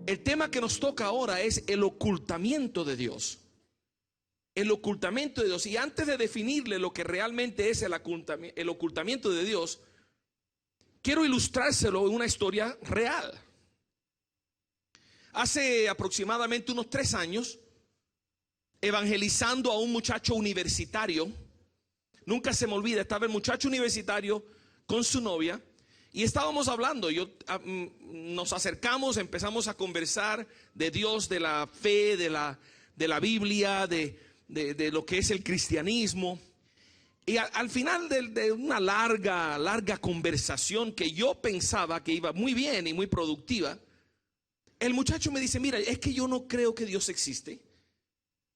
El tema que nos toca ahora es el ocultamiento de Dios. El ocultamiento de Dios. Y antes de definirle lo que realmente es el ocultamiento de Dios, quiero ilustrárselo en una historia real. Hace aproximadamente unos 3 años, evangelizando a un muchacho universitario, nunca se me olvida, estaba el muchacho universitario con su novia y estábamos hablando. Nos acercamos, empezamos a conversar de Dios, de la fe, de la Biblia, de lo que es el cristianismo. Y al final de una larga conversación que yo pensaba que iba muy bien y muy productiva, el muchacho me dice: mira, es que yo no creo que Dios existe,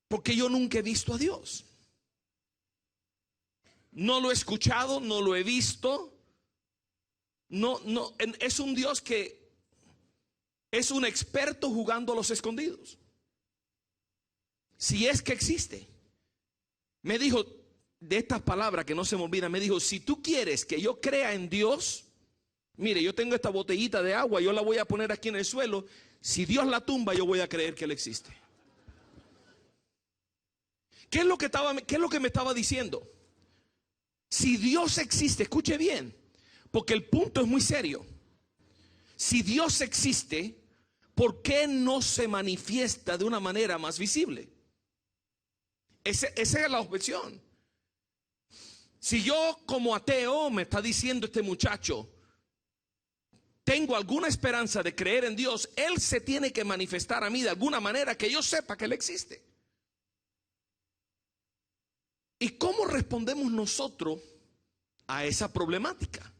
porque yo nunca he visto a Dios. No lo he escuchado, no lo he visto. No, es un Dios que es un experto jugando a los escondidos. Si es que existe. Me dijo de estas palabras que no se me olvidan, me dijo: si tú quieres que yo crea en Dios, mire, yo tengo esta botellita de agua, yo la voy a poner aquí en el suelo. Si Dios la tumba, yo voy a creer que Él existe. ¿Qué es lo que me estaba diciendo? Si Dios existe, escuche bien, porque el punto es muy serio. Si Dios existe, ¿por qué no se manifiesta de una manera más visible? Esa es la objeción. Si yo como ateo, me está diciendo este muchacho, tengo alguna esperanza de creer en Dios, Él se tiene que manifestar a mí de alguna manera que yo sepa que Él existe. ¿Y cómo respondemos nosotros a esa problemática?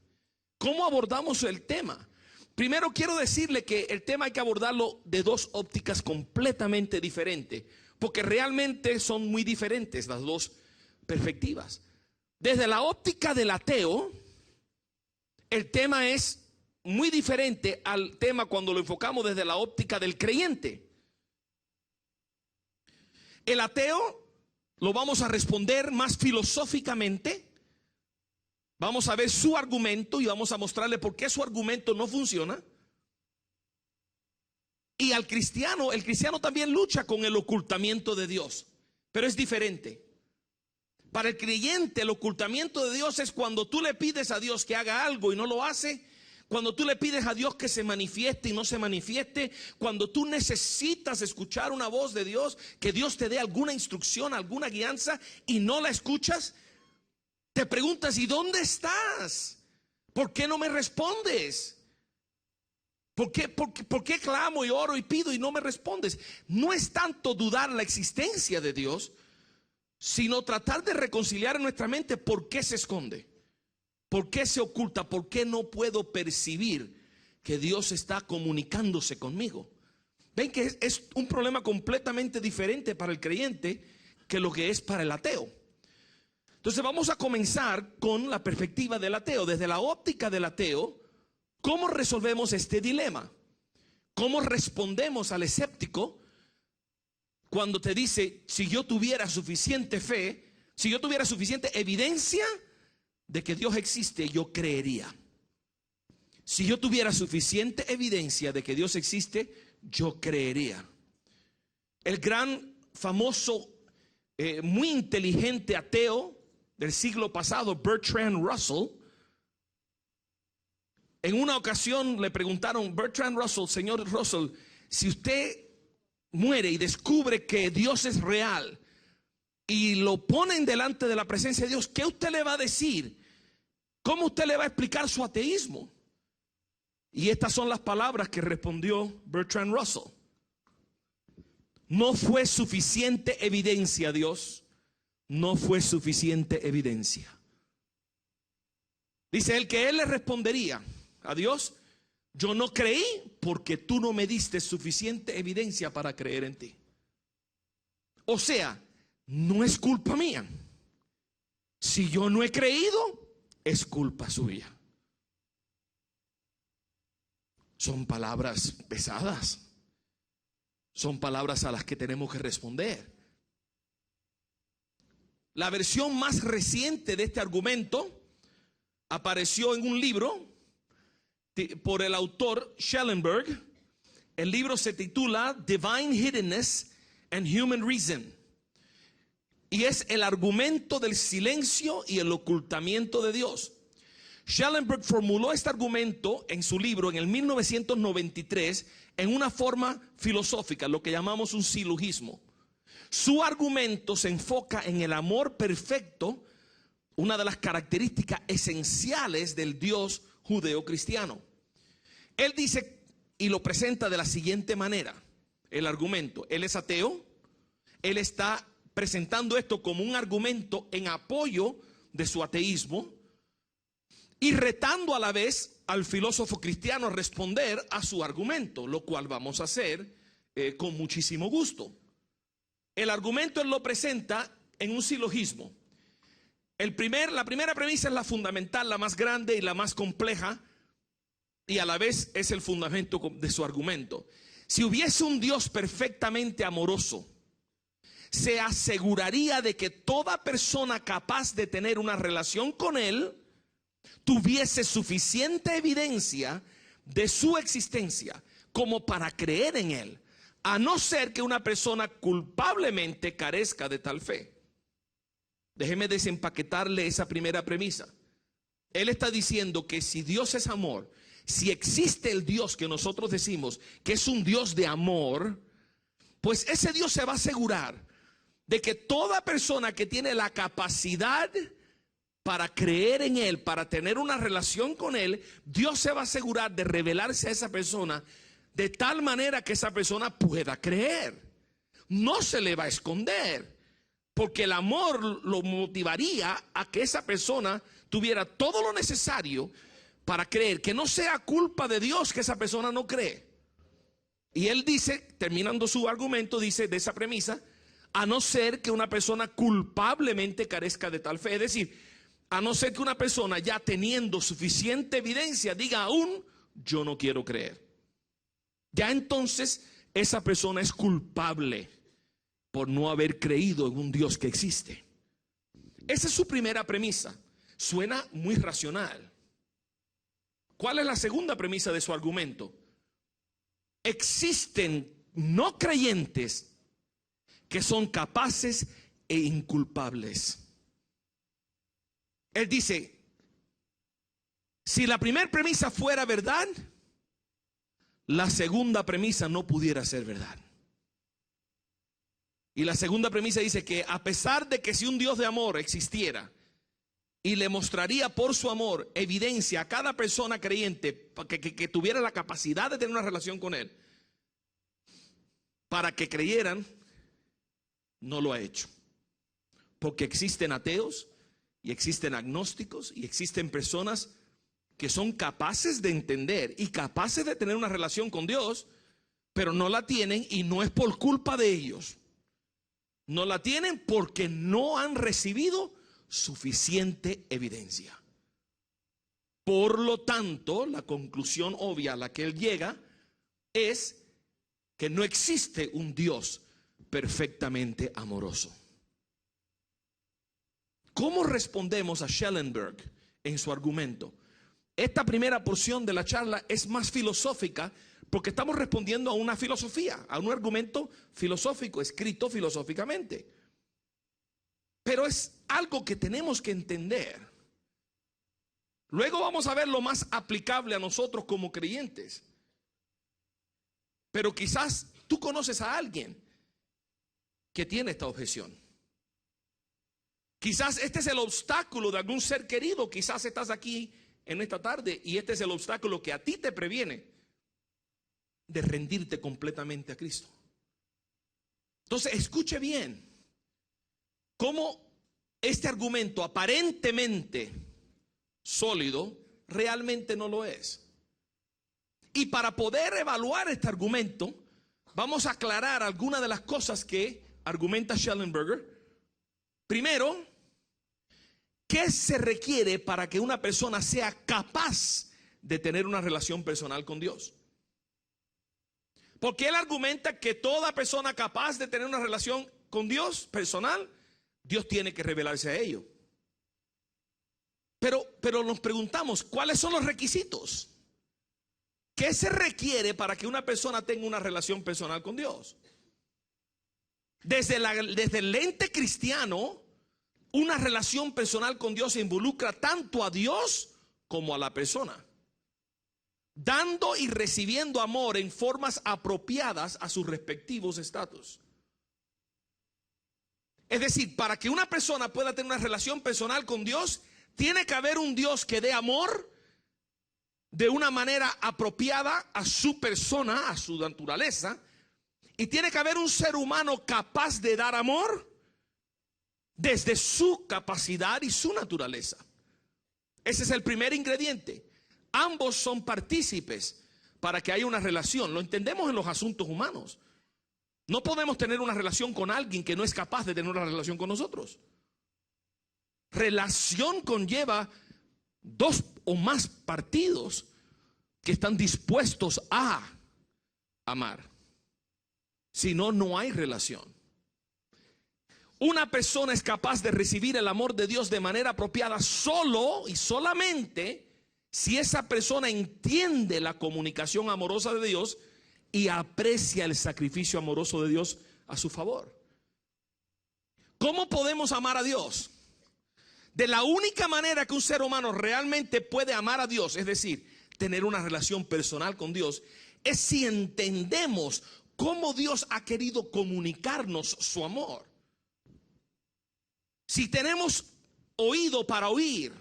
¿Cómo abordamos el tema? Primero quiero decirle que el tema hay que abordarlo de 2 ópticas completamente diferentes, porque realmente son muy diferentes las 2 perspectivas. Desde la óptica del ateo, el tema es muy diferente al tema cuando lo enfocamos desde la óptica del creyente. El ateo lo vamos a responder más filosóficamente. Vamos a ver su argumento y vamos a mostrarle por qué su argumento no funciona. Y al cristiano, el cristiano también lucha con el ocultamiento de Dios, pero es diferente. Para el creyente, el ocultamiento de Dios es cuando tú le pides a Dios que haga algo y no lo hace. Cuando tú le pides a Dios que se manifieste y no se manifieste. Cuando tú necesitas escuchar una voz de Dios, que Dios te dé alguna instrucción, alguna guianza y no la escuchas. Te preguntas: ¿y dónde estás? ¿Por qué no me respondes? ¿Por qué clamo y oro y pido y no me respondes? No es tanto dudar la existencia de Dios, sino tratar de reconciliar en nuestra mente por qué se esconde, por qué se oculta, por qué no puedo percibir que Dios está comunicándose conmigo. Ven que es un problema completamente diferente para el creyente que lo que es para el ateo. Entonces vamos a comenzar con la perspectiva del ateo. Desde la óptica del ateo, ¿cómo resolvemos este dilema? ¿Cómo respondemos al escéptico cuando te dice: si yo tuviera suficiente fe, si yo tuviera suficiente evidencia de que Dios existe, yo creería? Si yo tuviera suficiente evidencia de que Dios existe, yo creería. El gran, famoso, muy inteligente ateo del siglo pasado, Bertrand Russell, en una ocasión le preguntaron: Bertrand Russell, señor Russell, si usted muere y descubre que Dios es real y lo ponen delante de la presencia de Dios, ¿qué usted le va a decir? ¿Cómo usted le va a explicar su ateísmo? Y estas son las palabras que respondió Bertrand Russell: no fue suficiente evidencia, Dios. No fue suficiente evidencia. Dice él que él le respondería a Dios: yo no creí porque tú no me diste suficiente evidencia para creer en ti. O sea, no es culpa mía. Si yo no he creído, es culpa suya. Son palabras pesadas. Son palabras a las que tenemos que responder. La versión más reciente de este argumento apareció en un libro por el autor Schellenberg, El libro se titula Divine Hiddenness and Human Reason. Y es el argumento del silencio y el ocultamiento de Dios. Schellenberg formuló este argumento en su libro en el 1993 en una forma filosófica, lo que llamamos un silogismo. Su argumento se enfoca en el amor perfecto, una de las características esenciales del Dios judeo-cristiano. Él dice y lo presenta de la siguiente manera, el argumento. Él es ateo, él está presentando esto como un argumento en apoyo de su ateísmo y retando a la vez al filósofo cristiano a responder a su argumento, lo cual vamos a hacer con muchísimo gusto. El argumento él lo presenta en un silogismo. La primera premisa es la fundamental, la más grande y la más compleja, y a la vez es el fundamento de su argumento. Si hubiese un Dios perfectamente amoroso, se aseguraría de que toda persona capaz de tener una relación con Él tuviese suficiente evidencia de su existencia como para creer en Él, a no ser que una persona culpablemente carezca de tal fe. Déjeme desempaquetarle esa primera premisa. Él está diciendo que si Dios es amor, si existe el Dios que nosotros decimos que es un Dios de amor, pues ese Dios se va a asegurar de que toda persona que tiene la capacidad para creer en Él, para tener una relación con Él, Dios se va a asegurar de revelarse a esa persona de tal manera que esa persona pueda creer. No se le va a esconder, porque el amor lo motivaría a que esa persona tuviera todo lo necesario para creer, que no sea culpa de Dios que esa persona no cree. Y él dice, terminando su argumento, dice de esa premisa, a no ser que una persona culpablemente carezca de tal fe. Es decir, a no ser que una persona ya teniendo suficiente evidencia diga aún, yo no quiero creer. Ya entonces esa persona es culpable por no haber creído en un Dios que existe. Esa es su primera premisa. Suena muy racional. ¿Cuál es la segunda premisa de su argumento? Existen no creyentes que son capaces e inculpables. Él dice, si la primera premisa fuera verdad, la segunda premisa no pudiera ser verdad. Y la segunda premisa dice que a pesar de que si un Dios de amor existiera y le mostraría por su amor evidencia a cada persona creyente que tuviera la capacidad de tener una relación con Él, para que creyeran, no lo ha hecho. Porque existen ateos y existen agnósticos y existen personas que son capaces de entender y capaces de tener una relación con Dios, pero no la tienen, y no es por culpa de ellos. No la tienen porque no han recibido suficiente evidencia. Por lo tanto, la conclusión obvia a la que él llega es que no existe un Dios perfectamente amoroso. ¿Cómo respondemos a Schellenberg en su argumento? Esta primera porción de la charla es más filosófica porque estamos respondiendo a una filosofía, a un argumento filosófico, escrito filosóficamente. Pero es algo que tenemos que entender. Luego vamos a ver lo más aplicable a nosotros como creyentes. Pero quizás tú conoces a alguien que tiene esta objeción. Quizás este es el obstáculo de algún ser querido. Quizás estás aquí en esta tarde y este es el obstáculo que a ti te previene de rendirte completamente a Cristo. Entonces, escuche bien cómo este argumento aparentemente sólido realmente no lo es. Y para poder evaluar este argumento, vamos a aclarar algunas de las cosas que argumenta Schellenberger. Primero, ¿qué se requiere para que una persona sea capaz de tener una relación personal con Dios? Porque él argumenta que toda persona capaz de tener una relación con Dios personal, Dios tiene que revelarse a ello. Pero nos preguntamos, ¿cuáles son los requisitos? ¿Qué se requiere para que una persona tenga una relación personal con Dios? Desde el lente cristiano, una relación personal con Dios involucra tanto a Dios como a la persona, dando y recibiendo amor en formas apropiadas a sus respectivos estatus. Es decir, para que una persona pueda tener una relación personal con Dios, tiene que haber un Dios que dé amor de una manera apropiada a su persona, a su naturaleza, y tiene que haber un ser humano capaz de dar amor desde su capacidad y su naturaleza. Ese es el primer ingrediente. Ambos son partícipes para que haya una relación. Lo entendemos en los asuntos humanos. No podemos tener una relación con alguien que no es capaz de tener una relación con nosotros. Relación conlleva dos o más partidos que están dispuestos a amar. Si no, no hay relación. Una persona es capaz de recibir el amor de Dios de manera apropiada solo y solamente si esa persona entiende la comunicación amorosa de Dios y aprecia el sacrificio amoroso de Dios a su favor. ¿Cómo podemos amar a Dios? De la única manera que un ser humano realmente puede amar a Dios, es decir, tener una relación personal con Dios, es si entendemos cómo Dios ha querido comunicarnos su amor. Si tenemos oído para oír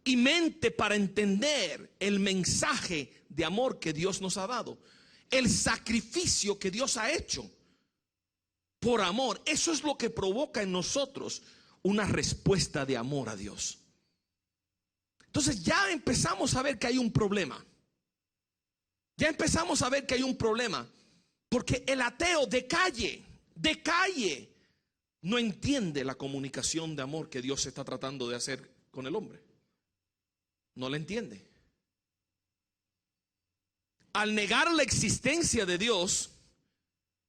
y mente para entender el mensaje de amor que Dios nos ha dado, el sacrificio que Dios ha hecho por amor, eso es lo que provoca en nosotros una respuesta de amor a Dios. Entonces ya empezamos a ver que hay un problema. Ya empezamos a ver que hay un problema, porque el ateo de calle, no entiende la comunicación de amor que Dios está tratando de hacer con el hombre. No la entiende. Al negar la existencia de Dios,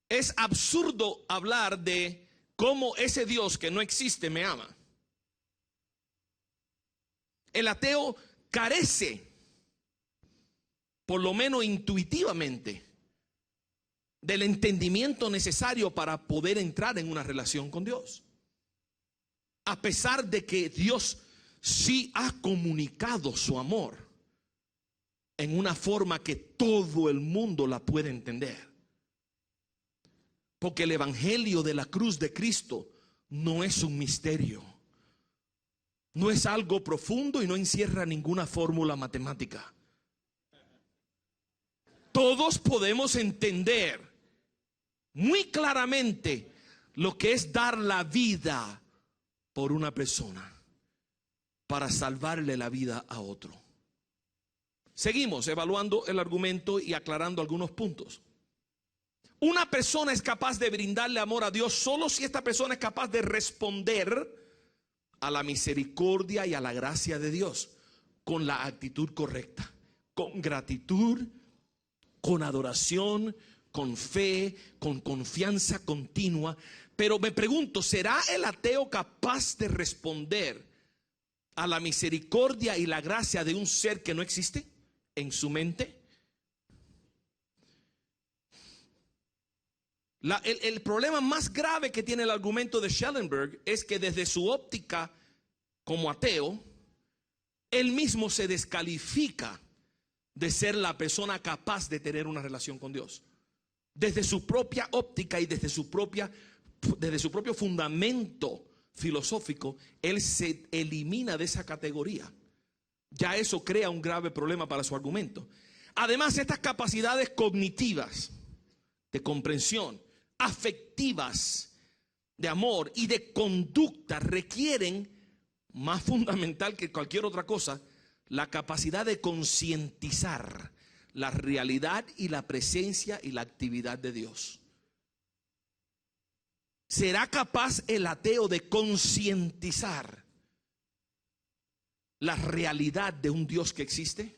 es absurdo hablar de cómo ese Dios que no existe me ama. El ateo carece, por lo menos intuitivamente, del entendimiento necesario para poder entrar en una relación con Dios. A pesar de que Dios sí ha comunicado su amor en una forma que todo el mundo la puede entender. Porque el evangelio de la cruz de Cristo no es un misterio. No es algo profundo y no encierra ninguna fórmula matemática. Todos podemos entender muy claramente lo que es dar la vida por una persona para salvarle la vida a otro. Seguimos evaluando el argumento y aclarando algunos puntos. Una persona es capaz de brindarle amor a Dios solo si esta persona es capaz de responder a la misericordia y a la gracia de Dios con la actitud correcta, con gratitud, con adoración, con fe, con confianza continua. Pero me pregunto, ¿será el ateo capaz de responder a la misericordia y la gracia de un ser que no existe en su mente? El problema más grave que tiene el argumento de Schellenberg es que desde su óptica como ateo, él mismo se descalifica de ser la persona capaz de tener una relación con Dios. Desde su propia óptica y desde su propio fundamento filosófico, él se elimina de esa categoría. Ya eso crea un grave problema para su argumento. Además, estas capacidades cognitivas, de comprensión, afectivas, de amor y de conducta requieren, más fundamental que cualquier otra cosa, la capacidad de concientizar la realidad y la presencia y la actividad de Dios. ¿Será capaz el ateo de concientizar la realidad de un Dios que existe?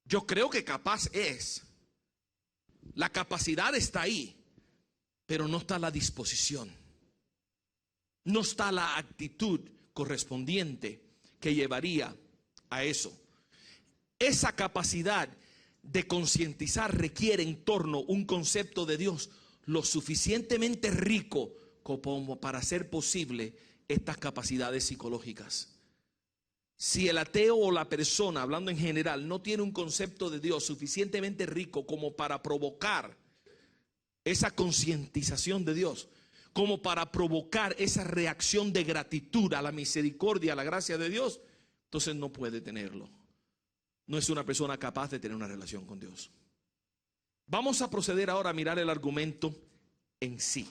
Yo creo que capaz es. La capacidad está ahí, pero no está la disposición. No está la actitud correspondiente que llevaría a eso. esa capacidad de concientizar requiere en torno a un concepto de Dios lo suficientemente rico como para hacer posible estas capacidades psicológicas. Si el ateo o la persona, hablando en general, no tiene un concepto de Dios suficientemente rico como para provocar esa concientización de Dios, como para provocar esa reacción de gratitud a la misericordia, a la gracia de Dios, entonces no puede tenerlo. No es una persona capaz de tener una relación con Dios. Vamos a proceder ahora a mirar el argumento en sí.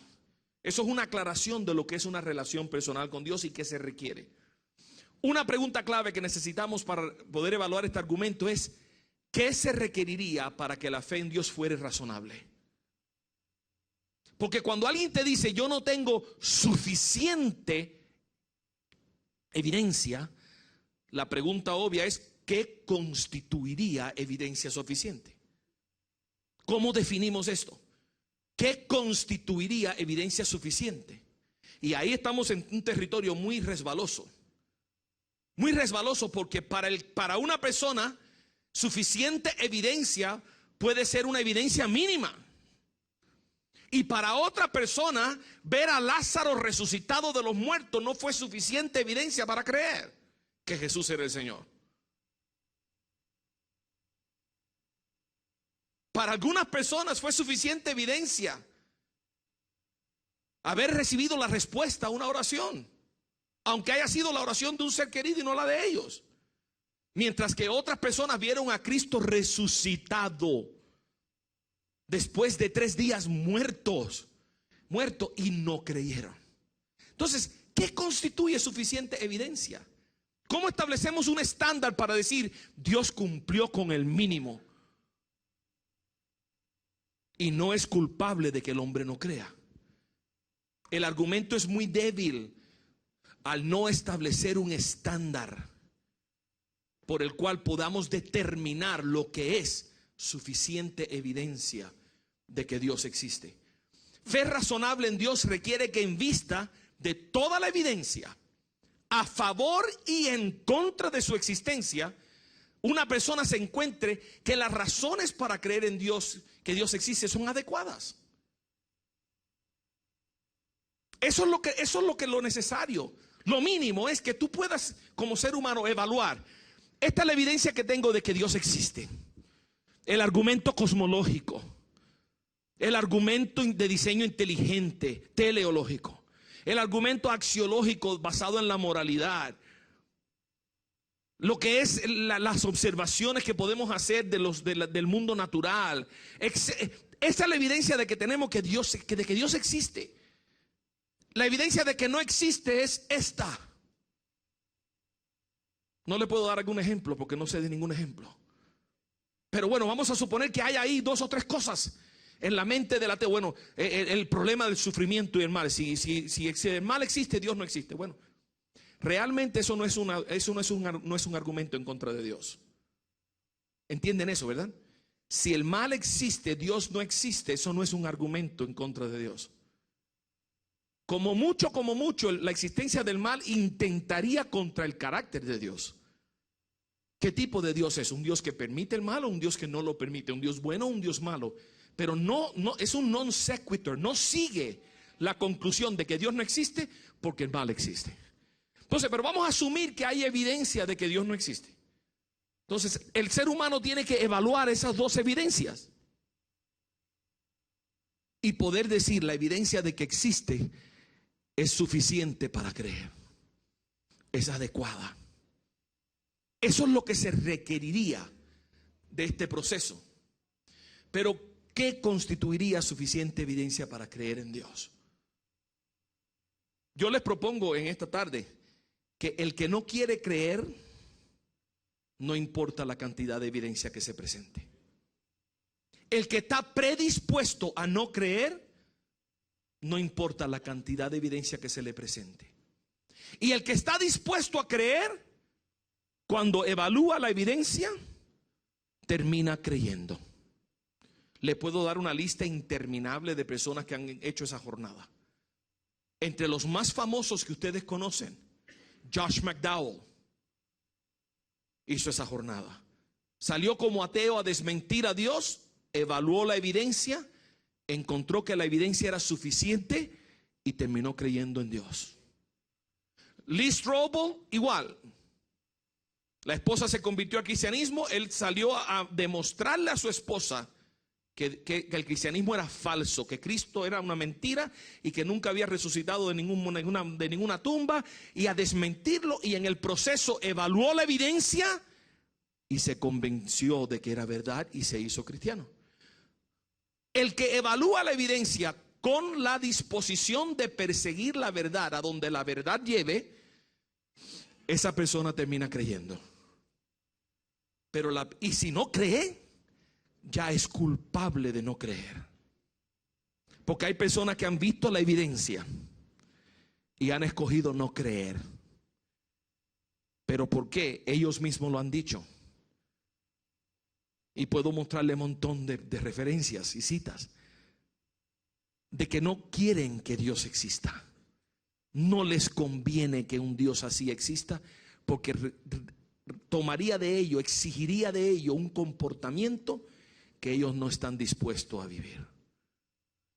Eso es una aclaración de lo que es una relación personal con Dios y qué se requiere. Una pregunta clave que necesitamos para poder evaluar este argumento es: ¿qué se requeriría para que la fe en Dios fuera razonable? Porque cuando alguien te dice yo no tengo suficiente evidencia, la pregunta obvia es: ¿qué constituiría evidencia suficiente? ¿Cómo definimos esto? ¿Qué constituiría evidencia suficiente? Y ahí estamos en un territorio muy resbaloso. Muy resbaloso, porque para una persona suficiente evidencia puede ser una evidencia mínima. Y para otra persona, ver a Lázaro resucitado de los muertos no fue suficiente evidencia para creer que Jesús era el Señor. Para algunas personas fue suficiente evidencia haber recibido la respuesta a una oración, aunque haya sido la oración de un ser querido y no la de ellos. Mientras que otras personas vieron a Cristo resucitado después de 3 días muerto y no creyeron. Entonces, ¿qué constituye suficiente evidencia? ¿Cómo establecemos un estándar para decir Dios cumplió con el mínimo y no es culpable de que el hombre no crea? El argumento es muy débil al no establecer un estándar por el cual podamos determinar lo que es suficiente evidencia de que Dios existe. Fe razonable en Dios requiere que, en vista de toda la evidencia a favor y en contra de su existencia, una persona se encuentre que las razones para creer en Dios, que Dios existe, son adecuadas. Eso es lo necesario. Lo mínimo es que tú puedas, como ser humano, evaluar: esta es la evidencia que tengo de que Dios existe. El argumento cosmológico, el argumento de diseño inteligente, teleológico, el argumento axiológico basado en la moralidad, lo que es las observaciones que podemos hacer del mundo natural. Esa es la evidencia de que tenemos de que Dios existe. La evidencia de que no existe es esta. No le puedo dar algún ejemplo porque no sé de ningún ejemplo. Pero bueno, vamos a suponer que hay ahí 2 o 3 cosas en la mente del ateo. Bueno, el problema del sufrimiento y el mal. Si el mal existe, Dios no existe. Bueno, realmente eso no es un argumento en contra de Dios. ¿Entienden eso, verdad? Si el mal existe, Dios no existe, eso no es un argumento en contra de Dios. Como mucho, la existencia del mal intentaría contra el carácter de Dios. ¿Qué tipo de Dios es? ¿Un Dios que permite el mal o un Dios que no lo permite? ¿Un Dios bueno o un Dios malo? Pero no es un non sequitur, no sigue la conclusión de que Dios no existe porque el mal existe. Entonces, pero vamos a asumir que hay evidencia de que Dios no existe. Entonces, el ser humano tiene que evaluar esas 2 evidencias y poder decir: la evidencia de que existe es suficiente para creer, es adecuada. Eso es lo que se requeriría de este proceso. Pero ¿qué constituiría suficiente evidencia para creer en Dios? Yo les propongo en esta tarde que el que no quiere creer, no importa la cantidad de evidencia que se presente. El que está predispuesto a no creer, no importa la cantidad de evidencia que se le presente. Y el que está dispuesto a creer, cuando evalúa la evidencia, termina creyendo. Le puedo dar una lista interminable de personas que han hecho esa jornada. Entre los más famosos que ustedes conocen, Josh McDowell hizo esa jornada. Salió como ateo a desmentir a Dios, evaluó la evidencia, encontró que la evidencia era suficiente y terminó creyendo en Dios. Lee Strobel, igual. La esposa se convirtió al cristianismo, él salió a demostrarle a su esposa que el cristianismo era falso, que Cristo era una mentira y que nunca había resucitado de ninguna tumba, y a desmentirlo, y en el proceso evaluó la evidencia y se convenció de que era verdad y se hizo cristiano. El que evalúa la evidencia con la disposición de perseguir la verdad a donde la verdad lleve, esa persona termina creyendo. Pero y si no cree, ya es culpable de no creer. Porque hay personas que han visto la evidencia y han escogido no creer. ¿Pero por qué? Ellos mismos lo han dicho. Y puedo mostrarle un montón de referencias y citas de que no quieren que Dios exista. No les conviene que un Dios así exista, porque tomaría de ello, exigiría de ello un comportamiento que ellos no están dispuestos a vivir.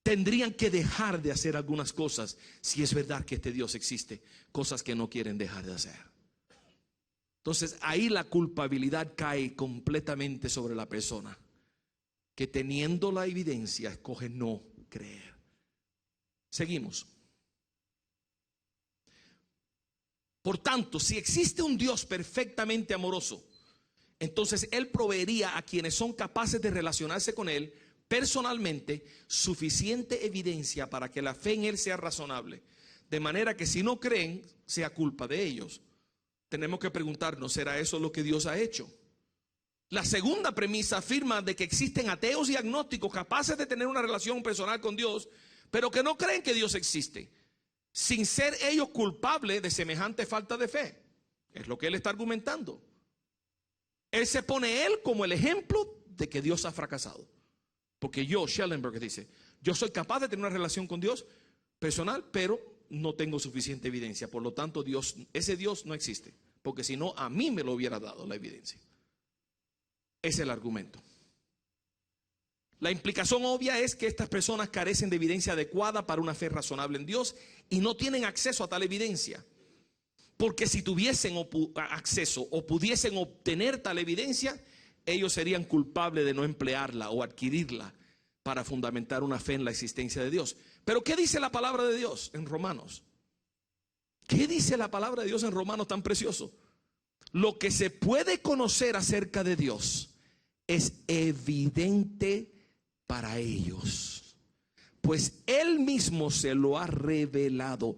Tendrían que dejar de hacer algunas cosas si es verdad que este Dios existe, cosas que no quieren dejar de hacer. Entonces ahí la culpabilidad cae completamente sobre la persona, que teniendo la evidencia escoge no creer. Seguimos. Por tanto, si existe un Dios perfectamente amoroso, entonces Él proveería a quienes son capaces de relacionarse con Él personalmente suficiente evidencia para que la fe en Él sea razonable. De manera que si no creen, sea culpa de ellos. Tenemos que preguntarnos, ¿será eso lo que Dios ha hecho? La segunda premisa afirma de que existen ateos y agnósticos capaces de tener una relación personal con Dios, pero que no creen que Dios existe, sin ser ellos culpables de semejante falta de fe. Es lo que él está argumentando. Él se pone él como el ejemplo de que Dios ha fracasado. Porque Schellenberg dice, yo soy capaz de tener una relación con Dios personal, pero no tengo suficiente evidencia. Por lo tanto, ese Dios no existe. Porque si no, a mí me lo hubiera dado la evidencia. Es el argumento. La implicación obvia es que estas personas carecen de evidencia adecuada para una fe razonable en Dios y no tienen acceso a tal evidencia. Porque si tuviesen acceso o pudiesen obtener tal evidencia, ellos serían culpables de no emplearla o adquirirla para fundamentar una fe en la existencia de Dios. Pero ¿qué dice la palabra de Dios en Romanos? ¿Qué dice la palabra de Dios en Romanos tan precioso? Lo que se puede conocer acerca de Dios es evidente para ellos, pues Él mismo se lo ha revelado.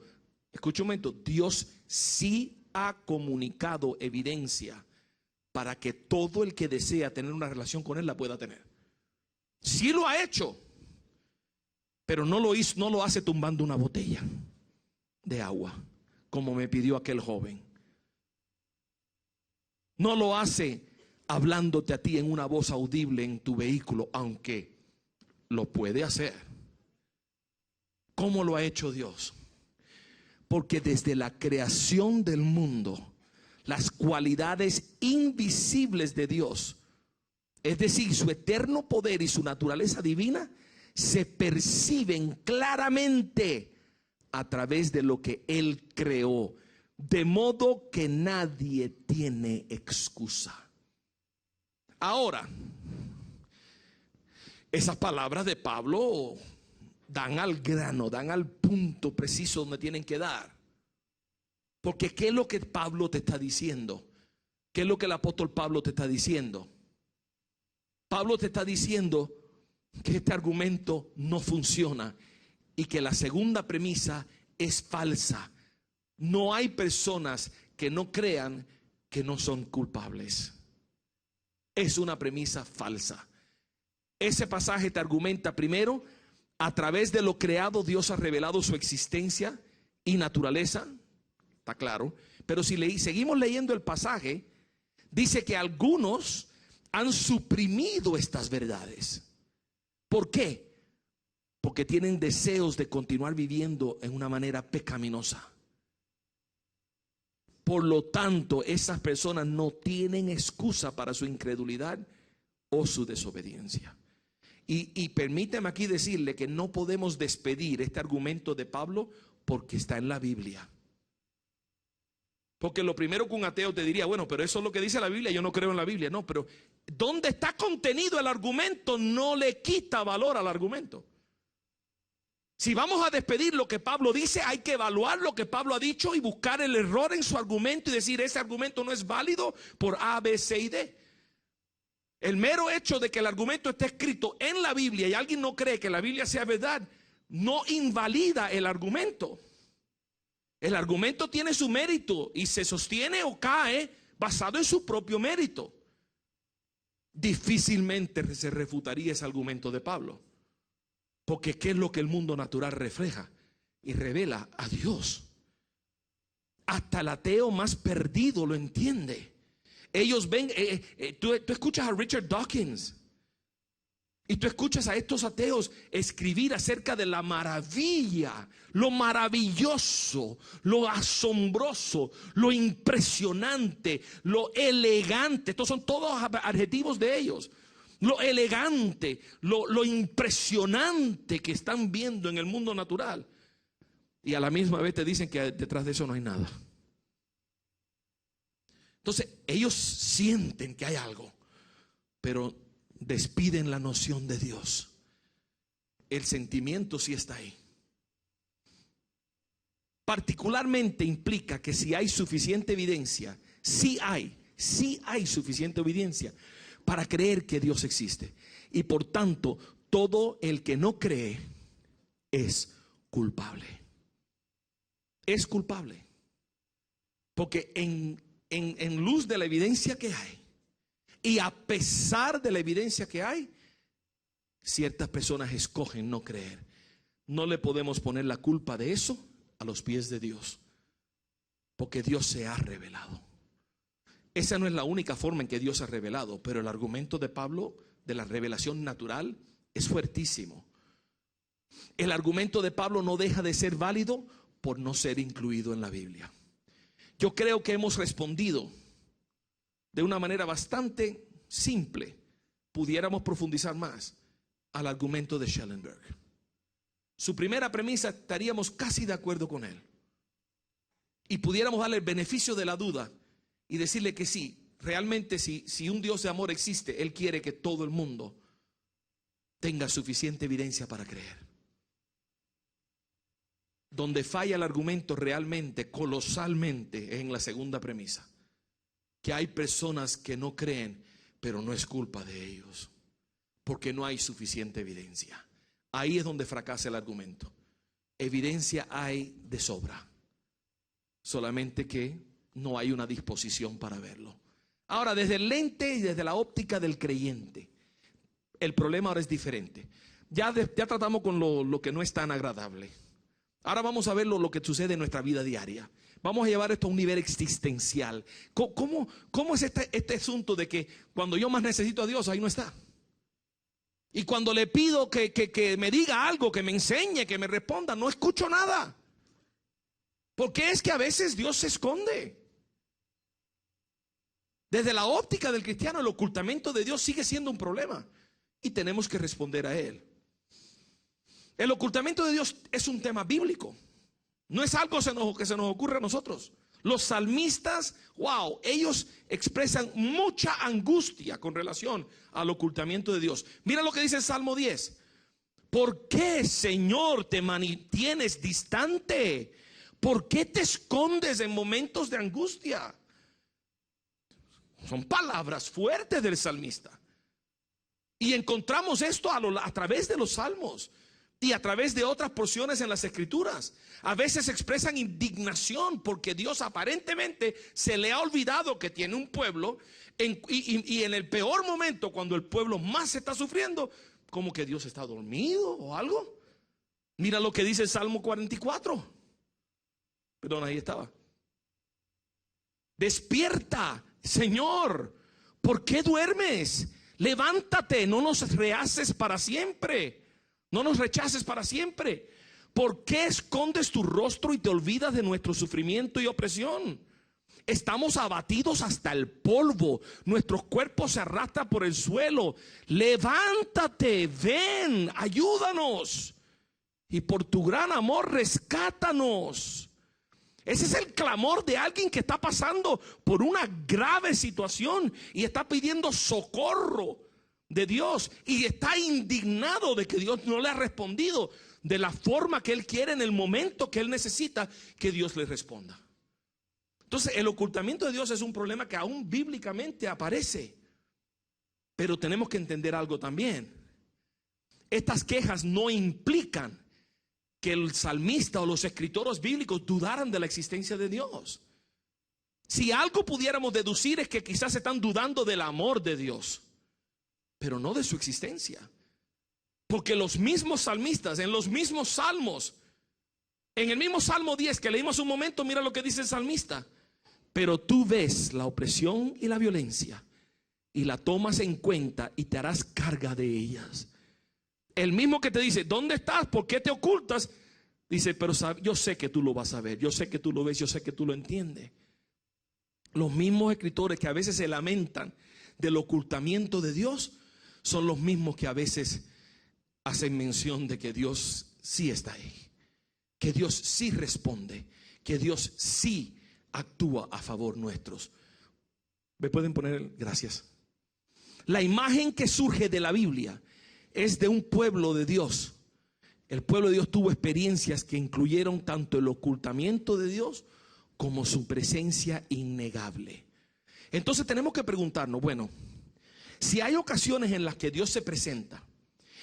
Escucha un momento, Dios sí ha comunicado evidencia para que todo el que desea tener una relación con Él la pueda tener. Sí lo ha hecho, pero no lo hace tumbando una botella de agua, como me pidió aquel joven. No lo hace hablándote a ti en una voz audible en tu vehículo, aunque lo puede hacer. ¿Cómo lo ha hecho Dios? Porque desde la creación del mundo, las cualidades invisibles de Dios, es decir, su eterno poder y su naturaleza divina, se perciben claramente a través de lo que Él creó, de modo que nadie tiene excusa. Ahora, esas palabras de Pablo dan al grano, dan al punto preciso donde tienen que dar. Porque ¿qué es lo que Pablo te está diciendo? ¿Qué es lo que el apóstol Pablo te está diciendo? Pablo te está diciendo que este argumento no funciona y que la segunda premisa es falsa. No hay personas que no crean que no son culpables. Es una premisa falsa. Ese pasaje te argumenta primero, a través de lo creado Dios ha revelado su existencia y naturaleza. Está claro. Pero si seguimos leyendo el pasaje, dice que algunos han suprimido estas verdades. ¿Por qué? Porque tienen deseos de continuar viviendo en una manera pecaminosa. Por lo tanto, esas personas no tienen excusa para su incredulidad o su desobediencia. Y permíteme aquí decirle que no podemos despedir este argumento de Pablo porque está en la Biblia. Porque lo primero que un ateo te diría, bueno, pero eso es lo que dice la Biblia, yo no creo en la Biblia. No, pero donde está contenido el argumento no le quita valor al argumento. Si vamos a despedir lo que Pablo dice, hay que evaluar lo que Pablo ha dicho y buscar el error en su argumento y decir, ese argumento no es válido por A, B, C y D. El mero hecho de que el argumento esté escrito en la Biblia y alguien no cree que la Biblia sea verdad, no invalida el argumento. El argumento tiene su mérito y se sostiene o cae basado en su propio mérito. Difícilmente se refutaría ese argumento de Pablo. Porque ¿qué es lo que el mundo natural refleja y revela? A Dios. Hasta el ateo más perdido lo entiende. Ellos ven, tú escuchas a Richard Dawkins y tú escuchas a estos ateos escribir acerca de la maravilla, lo maravilloso, lo asombroso, lo impresionante, lo elegante. Estos son todos adjetivos de ellos. Lo elegante, lo impresionante que están viendo en el mundo natural. Y a la misma vez te dicen que detrás de eso no hay nada. Entonces ellos sienten que hay algo, pero despiden la noción de Dios. El sentimiento sí está ahí. Particularmente implica que si hay suficiente evidencia, sí hay suficiente evidencia para creer que Dios existe. Y por tanto, todo el que no cree es culpable. Es culpable. Porque en luz de la evidencia que hay, y a pesar de la evidencia que hay, ciertas personas escogen no creer. No le podemos poner la culpa de eso a los pies de Dios, porque Dios se ha revelado. Esa no es la única forma en que Dios ha revelado, pero el argumento de Pablo de la revelación natural es fuertísimo. El argumento de Pablo no deja de ser válido por no ser incluido en la Biblia. Yo creo que hemos respondido de una manera bastante simple. Pudiéramos profundizar más al argumento de Schellenberg. Su primera premisa estaríamos casi de acuerdo con él. Y pudiéramos darle el beneficio de la duda y decirle que sí, realmente si un Dios de amor existe, Él quiere que todo el mundo tenga suficiente evidencia para creer. Donde falla el argumento realmente, colosalmente, es en la segunda premisa. Que hay personas que no creen, pero no es culpa de ellos, porque no hay suficiente evidencia. Ahí es donde fracasa el argumento. Evidencia hay de sobra, solamente que no hay una disposición para verlo. Ahora, desde el lente y desde la óptica del creyente, el problema ahora es diferente. Ya tratamos con lo que no es tan agradable. Ahora vamos a ver lo que sucede en nuestra vida diaria. Vamos a llevar esto a un nivel existencial. ¿Cómo es este asunto de que cuando yo más necesito a Dios, ahí no está? Y cuando le pido que me diga algo, que me enseñe, que me responda, no escucho nada. Porque es que a veces Dios se esconde. Desde la óptica del cristiano, el ocultamiento de Dios sigue siendo un problema y tenemos que responder a él. El ocultamiento de Dios es un tema bíblico. No es algo que se nos ocurre a nosotros. Los salmistas, wow, ellos expresan mucha angustia con relación al ocultamiento de Dios. Mira lo que dice el Salmo 10. ¿Por qué, Señor, te mantienes distante? ¿Por qué te escondes en momentos de angustia? Son palabras fuertes del salmista. Y encontramos esto a través de los salmos y a través de otras porciones en las escrituras. A veces expresan indignación porque Dios aparentemente se le ha olvidado que tiene un pueblo y en el peor momento, cuando el pueblo más está sufriendo, como que Dios está dormido o algo. Mira lo que dice el Salmo 44. Perdón, ahí estaba. Despierta, Señor, ¿por qué duermes? Levántate, no nos rehaces para siempre. No nos rechaces para siempre. ¿Por qué escondes tu rostro y te olvidas de nuestro sufrimiento y opresión? Estamos abatidos hasta el polvo. Nuestros cuerpos se arrastran por el suelo. Levántate, ven, ayúdanos. Y por tu gran amor, rescátanos. Ese es el clamor de alguien que está pasando por una grave situación y está pidiendo socorro de Dios. Y está indignado de que Dios no le ha respondido de la forma que él quiere en el momento que él necesita que Dios le responda. Entonces, el ocultamiento de Dios es un problema que aún bíblicamente aparece. Pero tenemos que entender algo también. Estas quejas no implican que el salmista o los escritores bíblicos dudaran de la existencia de Dios. Si algo pudiéramos deducir es que quizás están dudando del amor de Dios, pero no de su existencia. Porque los mismos salmistas, en los mismos salmos, en el mismo Salmo 10 que leímos un momento, mira lo que dice el salmista. Pero tú ves la opresión y la violencia y la tomas en cuenta y te harás carga de ellas. El mismo que te dice, ¿dónde estás? ¿Por qué te ocultas? Dice, pero yo sé que tú lo vas a ver, yo sé que tú lo ves, yo sé que tú lo entiendes. Los mismos escritores que a veces se lamentan del ocultamiento de Dios son los mismos que a veces hacen mención de que Dios sí está ahí, que Dios sí responde, que Dios sí actúa a favor nuestros. ¿Me pueden poner? Gracias. La imagen que surge de la Biblia es de un pueblo de Dios. El pueblo de Dios tuvo experiencias que incluyeron tanto el ocultamiento de Dios como su presencia innegable. Entonces tenemos que preguntarnos, bueno, si hay ocasiones en las que Dios se presenta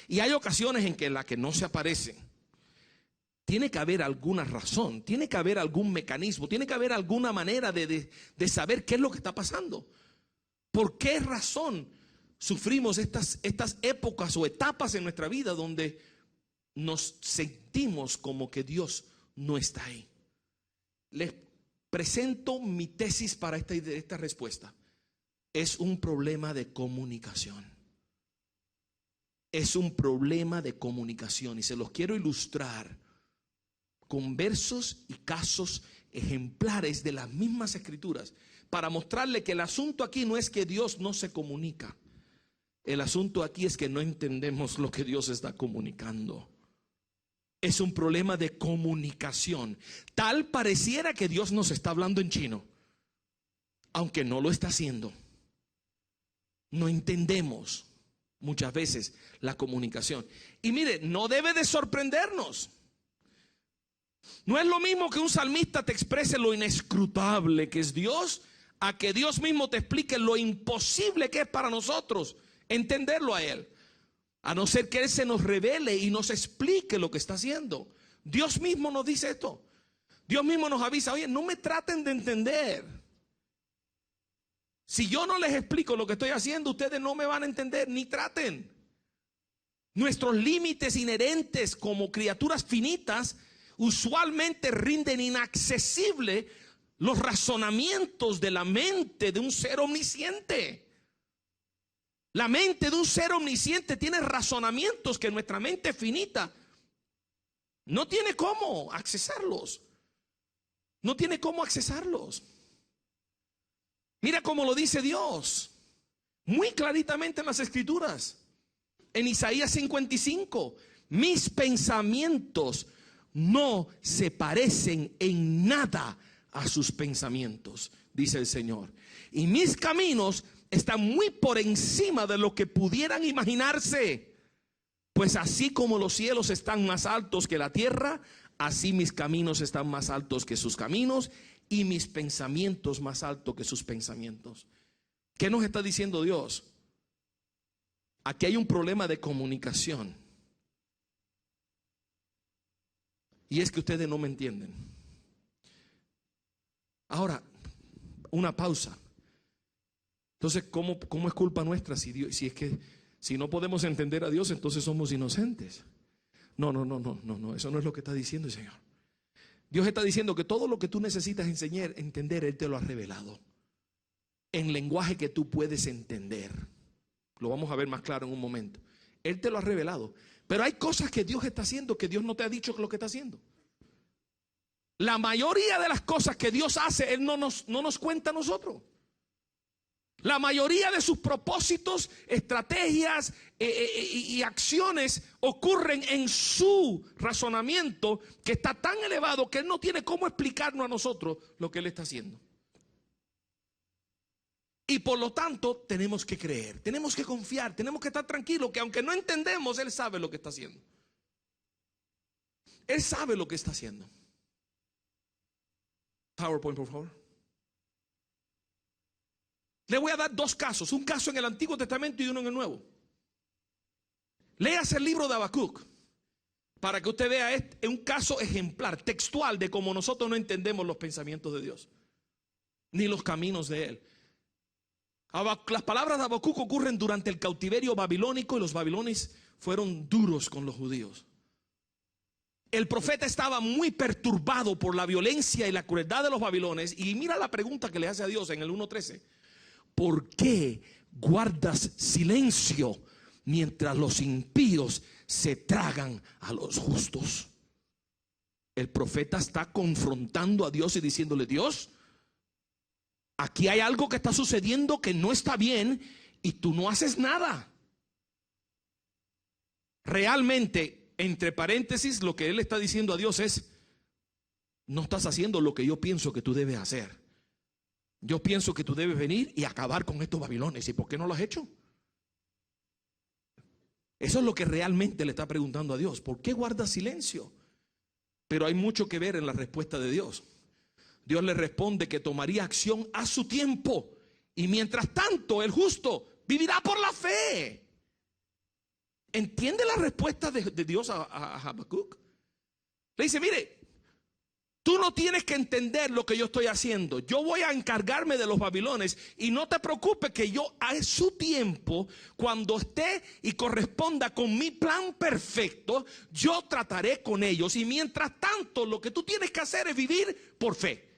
y hay ocasiones en las que no se aparece, tiene que haber alguna razón, tiene que haber algún mecanismo, tiene que haber alguna manera de saber qué es lo que está pasando. ¿Por qué razón sufrimos estas épocas o etapas en nuestra vida donde nos sentimos como que Dios no está ahí? Les presento mi tesis para esta respuesta. Es un problema de comunicación. Es un problema de comunicación y se los quiero ilustrar con versos y casos ejemplares de las mismas escrituras para mostrarle que el asunto aquí no es que Dios no se comunica. El asunto aquí es que no entendemos lo que Dios está comunicando. Es un problema de comunicación. Tal pareciera que Dios nos está hablando en chino, aunque no lo está haciendo. No entendemos muchas veces la comunicación. Y mire, no debe de sorprendernos. No es lo mismo que un salmista te exprese lo inescrutable que es Dios, a que Dios mismo te explique lo imposible que es para nosotros entenderlo a Él. A no ser que Él se nos revele y nos explique lo que está haciendo. Dios mismo nos dice esto. Dios mismo nos avisa, oye, no me traten de entender. Si yo no les explico lo que estoy haciendo, ustedes no me van a entender, ni traten. Nuestros límites inherentes como criaturas finitas usualmente rinden inaccesible los razonamientos de la mente de un ser omnisciente. La mente de un ser omnisciente tiene razonamientos que nuestra mente finita no tiene cómo accesarlos. No tiene cómo accesarlos. Mira cómo lo dice Dios, muy claritamente en las Escrituras. En Isaías 55, mis pensamientos no se parecen en nada a sus pensamientos, dice el Señor. Y mis caminos están muy por encima de lo que pudieran imaginarse. Pues así como los cielos están más altos que la tierra, así mis caminos están más altos que sus caminos y mis pensamientos más altos que sus pensamientos. ¿Qué nos está diciendo Dios? Aquí hay un problema de comunicación. Y es que ustedes no me entienden. Ahora, una pausa. Entonces, ¿cómo es culpa nuestra si no podemos entender a Dios, entonces somos inocentes? No, eso no es lo que está diciendo el Señor. Dios está diciendo que todo lo que tú necesitas entender, Él te lo ha revelado en lenguaje que tú puedes entender. Lo vamos a ver más claro en un momento. Él te lo ha revelado. Pero hay cosas que Dios está haciendo que Dios no te ha dicho lo que está haciendo. La mayoría de las cosas que Dios hace, Él no nos cuenta a nosotros. La mayoría de sus propósitos, estrategias y acciones ocurren en su razonamiento, que está tan elevado que Él no tiene cómo explicarnos a nosotros lo que Él está haciendo. Y por lo tanto tenemos que creer, tenemos que confiar, tenemos que estar tranquilos, que aunque no entendemos, Él sabe lo que está haciendo. Él sabe lo que está haciendo. PowerPoint, por favor. Le voy a dar dos casos, un caso en el Antiguo Testamento y uno en el Nuevo. Léase el libro de Habacuc para que usted vea un caso ejemplar, textual, de cómo nosotros no entendemos los pensamientos de Dios, ni los caminos de Él. Las palabras de Habacuc ocurren durante el cautiverio babilónico, y los babilonios fueron duros con los judíos. El profeta estaba muy perturbado por la violencia y la crueldad de los babilones. Y mira la pregunta que le hace a Dios en el 1:13. ¿Por qué guardas silencio mientras los impíos se tragan a los justos? El profeta está confrontando a Dios y diciéndole: Dios, aquí hay algo que está sucediendo que no está bien y tú no haces nada. Realmente, entre paréntesis, lo que él está diciendo a Dios es: no estás haciendo lo que yo pienso que tú debes hacer. Yo pienso que tú debes venir y acabar con estos babilones. ¿Y por qué no lo has hecho? Eso es lo que realmente le está preguntando a Dios. ¿Por qué guardas silencio? Pero hay mucho que ver en la respuesta de Dios. Dios le responde que tomaría acción a su tiempo, y mientras tanto el justo vivirá por la fe. ¿Entiende la respuesta de Dios a Habacuc? Le dice: mire, tú no tienes que entender lo que yo estoy haciendo. Yo voy a encargarme de los babilones, y no te preocupes que yo a su tiempo, cuando esté y corresponda con mi plan perfecto, yo trataré con ellos. Y mientras tanto, lo que tú tienes que hacer es vivir por fe.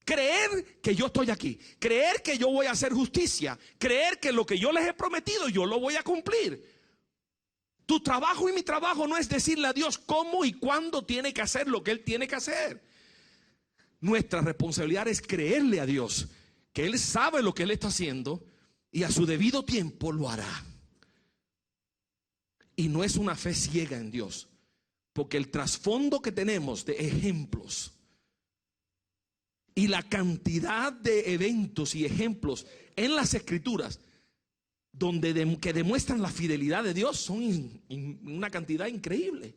Creer que yo estoy aquí, creer que yo voy a hacer justicia, creer que lo que yo les he prometido yo lo voy a cumplir. Tu trabajo y mi trabajo no es decirle a Dios cómo y cuándo tiene que hacer lo que Él tiene que hacer. Nuestra responsabilidad es creerle a Dios que Él sabe lo que Él está haciendo, y a su debido tiempo lo hará. Y no es una fe ciega en Dios, porque el trasfondo que tenemos de ejemplos y la cantidad de eventos y ejemplos en las Escrituras que demuestran la fidelidad de Dios son una cantidad increíble,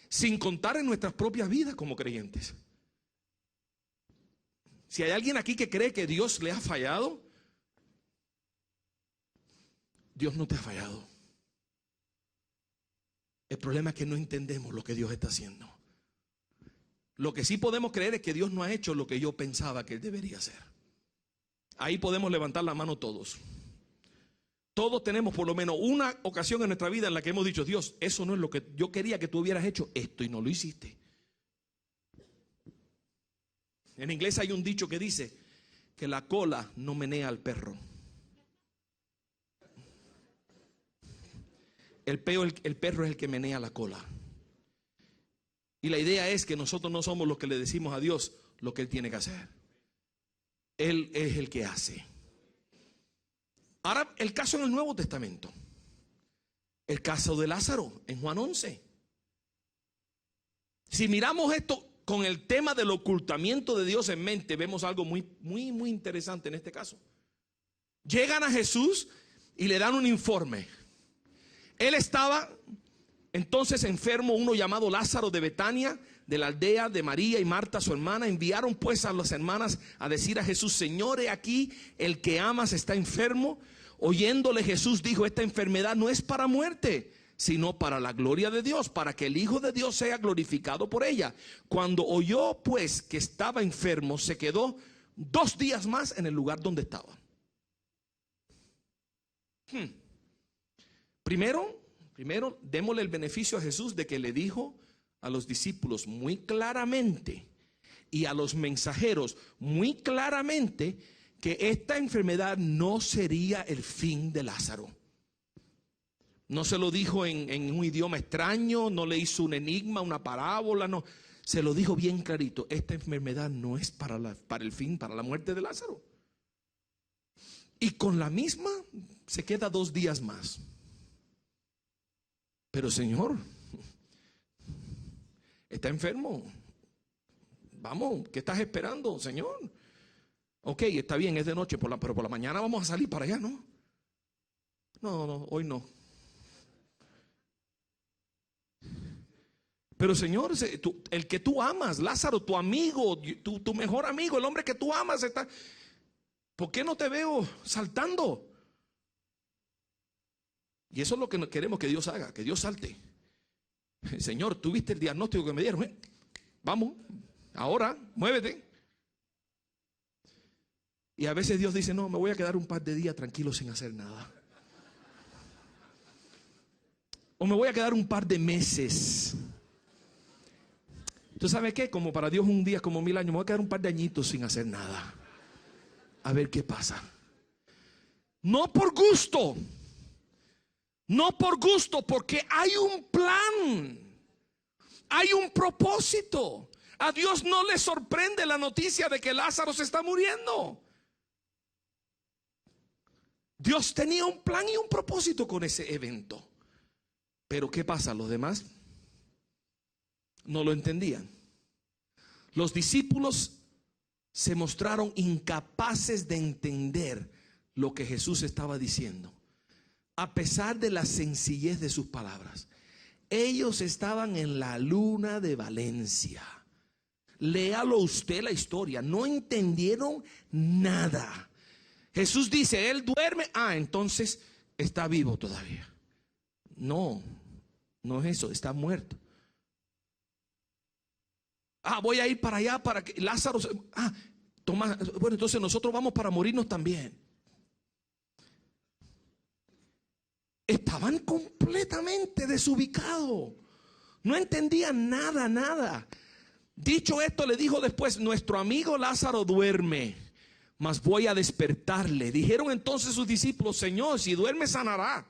sin contar en nuestras propias vidas como creyentes. Si hay alguien aquí que cree que Dios le ha fallado, Dios no te ha fallado. El problema es que no entendemos lo que Dios está haciendo. Lo que sí podemos creer es que Dios no ha hecho lo que yo pensaba que Él debería hacer. Ahí podemos levantar la mano todos. Todos tenemos por lo menos una ocasión en nuestra vida en la que hemos dicho: Dios, eso no es lo que yo quería que tú hubieras hecho, esto, y no lo hiciste. En inglés hay un dicho que dice que la cola no menea al perro. El perro es el que menea la cola. Y la idea es que nosotros no somos los que le decimos a Dios lo que Él tiene que hacer. Él es el que hace. Ahora, el caso en el Nuevo Testamento. El caso de Lázaro en Juan 11. Si miramos esto con el tema del ocultamiento de Dios en mente, vemos algo muy interesante en este caso. Llegan a Jesús y le dan un informe. Él estaba entonces enfermo, uno llamado Lázaro de Betania, de la aldea de María y Marta su hermana. Enviaron pues a las hermanas a decir a Jesús: Señor, he aquí el que amas está enfermo. Oyéndole Jesús dijo: esta enfermedad no es para muerte, sino para la gloria de Dios, para que el Hijo de Dios sea glorificado por ella. Cuando oyó pues que estaba enfermo, se quedó 2 días más en el lugar donde estaba. Primero, démosle el beneficio a Jesús de que le dijo a los discípulos muy claramente, y a los mensajeros muy claramente, que esta enfermedad no sería el fin de Lázaro. No se lo dijo en un idioma extraño, no le hizo un enigma, una parábola, no. se lo dijo bien clarito: esta enfermedad no es para la muerte de Lázaro. Y con la misma se queda 2 días más. Pero Señor, está enfermo. Vamos, ¿qué estás esperando, Señor? Ok, está bien, es de noche, pero por la mañana vamos a salir para allá, ¿no? No, hoy no. Pero Señor, el que tú amas, Lázaro, tu amigo, tu mejor amigo, el hombre que tú amas, está. ¿Por qué no te veo saltando? Y eso es lo que queremos que Dios haga, que Dios salte. Señor, tú viste el diagnóstico que me dieron, ¿eh? Vamos, ahora, muévete. Y a veces Dios dice: no, me voy a quedar un par de días tranquilo sin hacer nada. O me voy a quedar un par de meses. ¿Tú sabes qué? Como para Dios un día es como 1000 años. Me voy a quedar un par de añitos sin hacer nada. A ver qué pasa. No por gusto. No por gusto, porque hay un plan. Hay un propósito. A Dios no le sorprende la noticia de que Lázaro se está muriendo. Dios tenía un plan y un propósito con ese evento. Pero ¿qué pasa? Los demás no lo entendían. Los discípulos se mostraron incapaces de entender lo que Jesús estaba diciendo, a pesar de la sencillez de sus palabras. Ellos estaban en la luna de Valencia. Léalo usted la historia. No entendieron nada. Jesús dice: él duerme. Entonces está vivo todavía. No es eso, está muerto. Voy a ir para allá para que Lázaro toma. Bueno, entonces nosotros vamos para morirnos también. Estaban completamente desubicados. No entendían nada. Dicho esto, le dijo después: nuestro amigo Lázaro duerme, mas voy a despertarle. Dijeron entonces sus discípulos: Señor, si duerme sanará.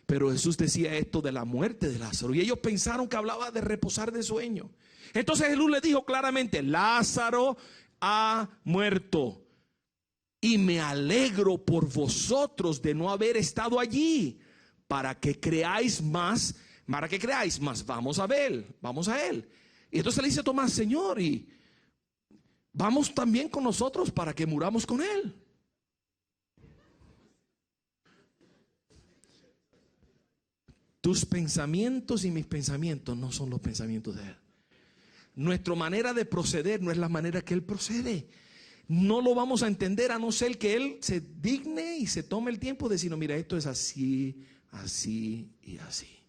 Pero Jesús decía esto de la muerte de Lázaro, y ellos pensaron que hablaba de reposar de sueño. Entonces Jesús les dijo claramente: Lázaro ha muerto, y me alegro por vosotros de no haber estado allí, para que creáis más. Vamos a él. Y entonces le dice Tomás: Señor, y vamos también con nosotros para que muramos con él. Tus pensamientos y mis pensamientos no son los pensamientos de él. Nuestra manera de proceder no es la manera que él procede. No lo vamos a entender a no ser que él se digne y se tome el tiempo de decir: no, mira, esto es así, así y así.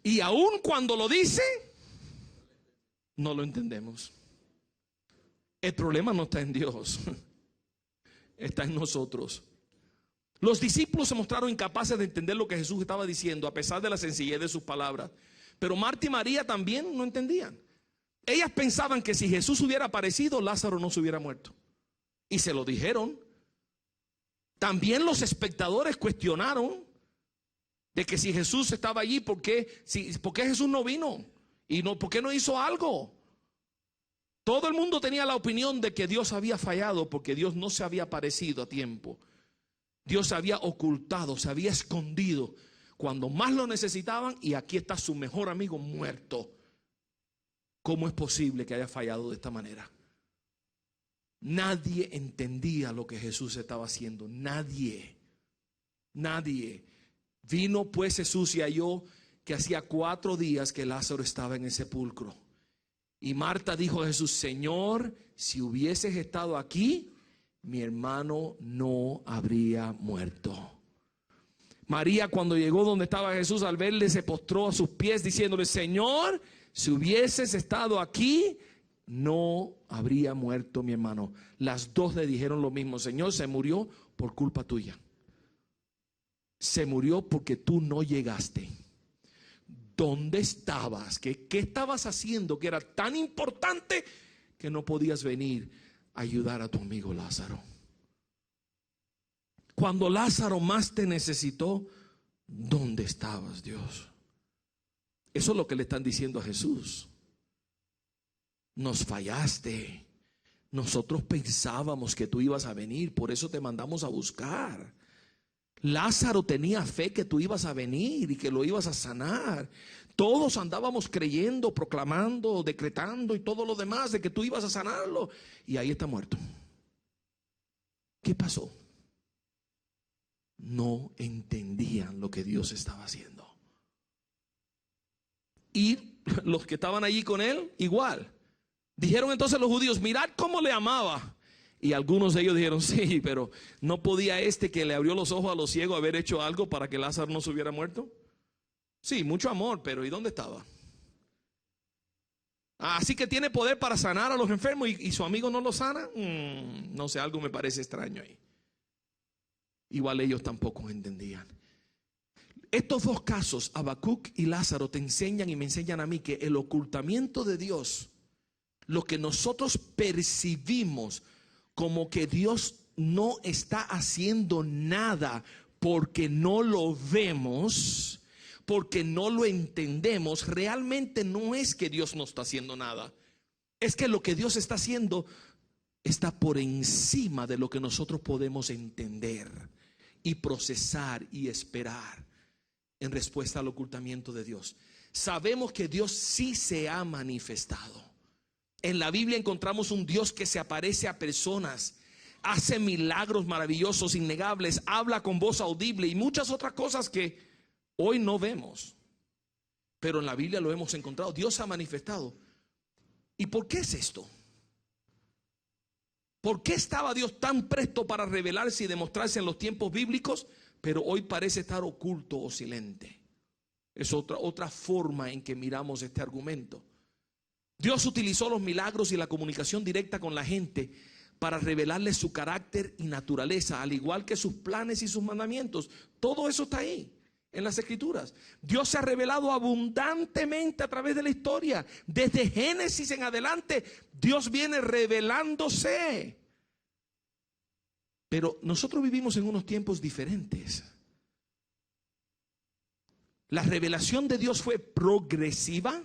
Y aun cuando lo dice, no lo entendemos. El problema no está en Dios, está en nosotros. Los discípulos se mostraron incapaces de entender lo que Jesús estaba diciendo, a pesar de la sencillez de sus palabras. Pero Marta y María también no entendían. Ellas pensaban que si Jesús hubiera aparecido, Lázaro no se hubiera muerto. Y se lo dijeron. También los espectadores cuestionaron de que si Jesús estaba allí, ¿por qué Jesús no vino? Y ¿por qué no hizo algo? Todo el mundo tenía la opinión de que Dios había fallado, porque Dios no se había aparecido a tiempo. Dios se había ocultado, se había escondido cuando más lo necesitaban, y aquí está su mejor amigo muerto. ¿Cómo es posible que haya fallado de esta manera? Nadie entendía lo que Jesús estaba haciendo. Nadie. Vino pues Jesús y halló que hacía 4 días que Lázaro estaba en el sepulcro. Y Marta dijo a Jesús: Señor, si hubieses estado aquí, mi hermano no habría muerto. María, cuando llegó donde estaba Jesús, al verle, se postró a sus pies diciéndole: Señor, si hubieses estado aquí, no habría muerto mi hermano. Las dos le dijeron lo mismo: Señor, se murió por culpa tuya. Se murió porque tú no llegaste. ¿Dónde estabas? ¿Qué estabas haciendo que era tan importante que no podías venir a ayudar a tu amigo Lázaro? Cuando Lázaro más te necesitó, ¿dónde estabas, Dios? Eso es lo que le están diciendo a Jesús. nos fallaste. Nosotros pensábamos que tú ibas a venir, por eso te mandamos a buscar. Lázaro tenía fe que tú ibas a venir y que lo ibas a sanar. Todos andábamos creyendo, proclamando, decretando y todo lo demás de que tú ibas a sanarlo. Y ahí está muerto. ¿Qué pasó? No entendían lo que Dios estaba haciendo. Y los que estaban allí con él, igual. Dijeron entonces los judíos: mirad cómo le amaba. Y algunos de ellos dijeron: sí, pero ¿no podía este que le abrió los ojos a los ciegos haber hecho algo para que Lázaro no se hubiera muerto? Sí, mucho amor, pero ¿y dónde estaba? Así que tiene poder para sanar a los enfermos y su amigo no lo sana. No sé, algo me parece extraño ahí. Igual ellos tampoco entendían. Estos dos casos, Habacuc y Lázaro, te enseñan y me enseñan a mí que el ocultamiento de Dios, lo que nosotros percibimos como que Dios no está haciendo nada porque no lo vemos, porque no lo entendemos, realmente no es que Dios no está haciendo nada. Es que lo que Dios está haciendo está por encima de lo que nosotros podemos entender y procesar y esperar en respuesta al ocultamiento de Dios. Sabemos que Dios sí se ha manifestado. En la Biblia encontramos un Dios que se aparece a personas, hace milagros maravillosos, innegables, habla con voz audible y muchas otras cosas que hoy no vemos, pero en la Biblia lo hemos encontrado. Dios se ha manifestado. ¿Y por qué es esto? ¿Por qué estaba Dios tan presto para revelarse y demostrarse en los tiempos bíblicos, pero hoy parece estar oculto o silente? Es otra forma en que miramos este argumento. Dios utilizó los milagros y la comunicación directa con la gente para revelarles su carácter y naturaleza, al igual que sus planes y sus mandamientos. Todo eso está ahí en las Escrituras. Dios se ha revelado abundantemente a través de la historia. Desde Génesis en adelante, Dios viene revelándose. Pero nosotros vivimos en unos tiempos diferentes. La revelación de Dios fue progresiva.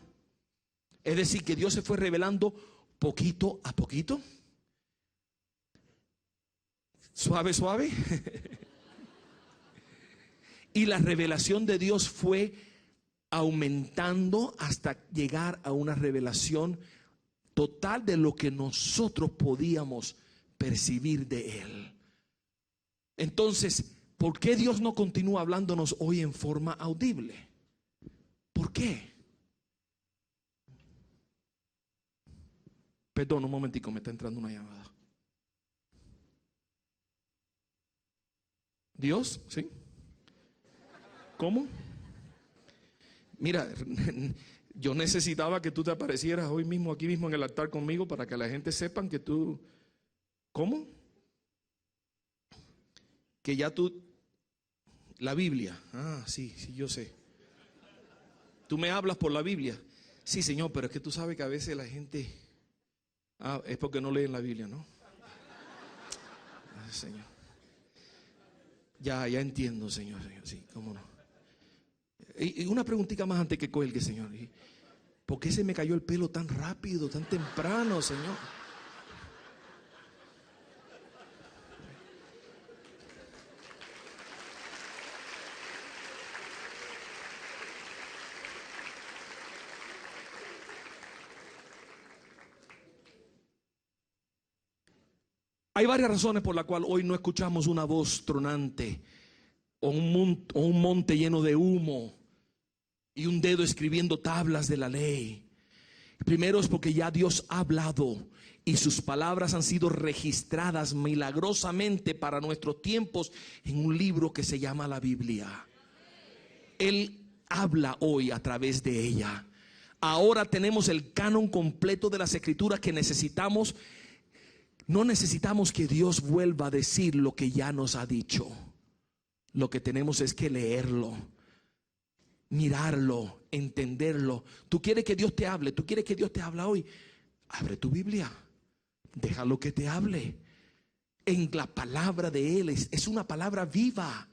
Es decir, que Dios se fue revelando poquito a poquito. Suave, suave. Y la revelación de Dios fue aumentando hasta llegar a una revelación total de lo que nosotros podíamos percibir de Él. Entonces, ¿por qué Dios no continúa hablándonos hoy en forma audible? ¿Por qué? Perdón, un momentico, me está entrando una llamada. ¿Dios? ¿Sí? ¿Cómo? Mira, yo necesitaba que tú te aparecieras hoy mismo, aquí mismo en el altar conmigo, para que la gente sepan que tú... ¿Cómo? Que ya tú... La Biblia. Ah, sí, yo sé. Tú me hablas por la Biblia. Sí, Señor, pero es que tú sabes que a veces la gente... es porque no leen la Biblia, ¿no? Señor. Ya entiendo, Señor. Sí, cómo no. Y una preguntita más antes que cuelgue, Señor. ¿Por qué se me cayó el pelo tan rápido, tan temprano, Señor? Hay varias razones por las cuales hoy no escuchamos una voz tronante o un monte lleno de humo y un dedo escribiendo tablas de la ley. Primero es porque ya Dios ha hablado y sus palabras han sido registradas milagrosamente para nuestros tiempos en un libro que se llama la Biblia. Él habla hoy a través de ella. Ahora tenemos el canon completo de las Escrituras que necesitamos. No necesitamos que Dios vuelva a decir lo que ya nos ha dicho. Lo que tenemos es que leerlo, mirarlo, entenderlo. Tú quieres que Dios te hable, tú quieres que Dios te hable hoy. Abre tu Biblia, déjalo que te hable. En la palabra de Él es una palabra viva,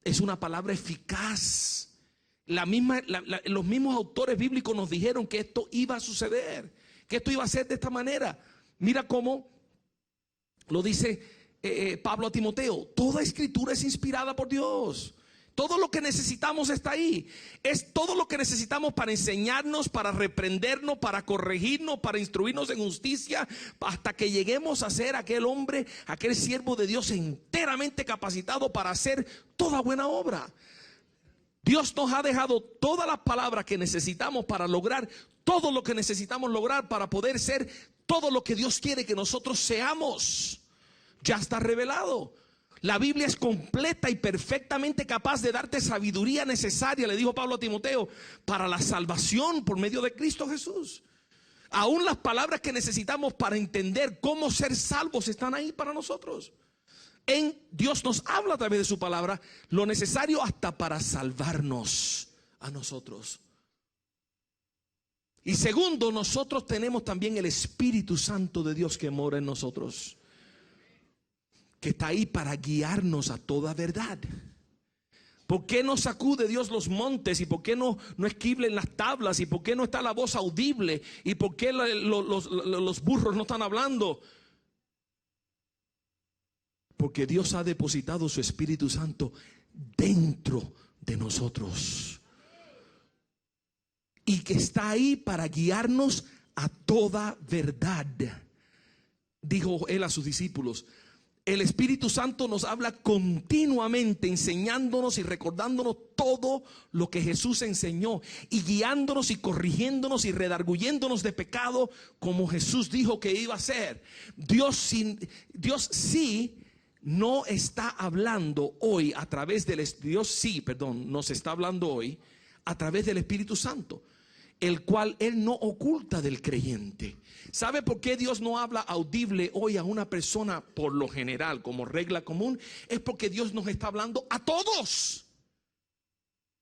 es una palabra eficaz. Los mismos autores bíblicos nos dijeron que esto iba a suceder. que esto iba a ser de esta manera. Mira cómo lo dice Pablo a Timoteo: toda escritura es inspirada por Dios. Todo lo que necesitamos está ahí. Es todo lo que necesitamos para enseñarnos, para reprendernos, para corregirnos, para instruirnos en justicia, hasta que lleguemos a ser aquel hombre, aquel siervo de Dios enteramente capacitado para hacer toda buena obra. Dios nos ha dejado todas las palabras que necesitamos para lograr todo lo que necesitamos lograr, para poder ser todo lo que Dios quiere que nosotros seamos. Ya está revelado. La Biblia es completa y perfectamente capaz de darte sabiduría necesaria, le dijo Pablo a Timoteo, para la salvación por medio de Cristo Jesús. Aún las palabras que necesitamos para entender cómo ser salvos están ahí para nosotros. Dios nos habla a través de su palabra lo necesario hasta para salvarnos a nosotros. Y segundo, nosotros tenemos también el Espíritu Santo de Dios que mora en nosotros, que está ahí para guiarnos a toda verdad. ¿Por qué no sacude Dios los montes? ¿Y por qué no esquiblen las tablas? ¿Y por qué no está la voz audible? ¿Y por qué los burros no están hablando? Porque Dios ha depositado su Espíritu Santo dentro de nosotros, y que está ahí para guiarnos a toda verdad. Dijo él a sus discípulos: el Espíritu Santo nos habla continuamente, enseñándonos y recordándonos todo lo que Jesús enseñó, y guiándonos y corrigiéndonos y redarguyéndonos de pecado, como Jesús dijo que iba a hacer. Dios sí no está hablando hoy a través del nos está hablando hoy a través del Espíritu Santo, el cual Él no oculta del creyente. ¿Sabe por qué Dios no habla audible hoy a una persona por lo general, como regla común? Es porque Dios nos está hablando a todos.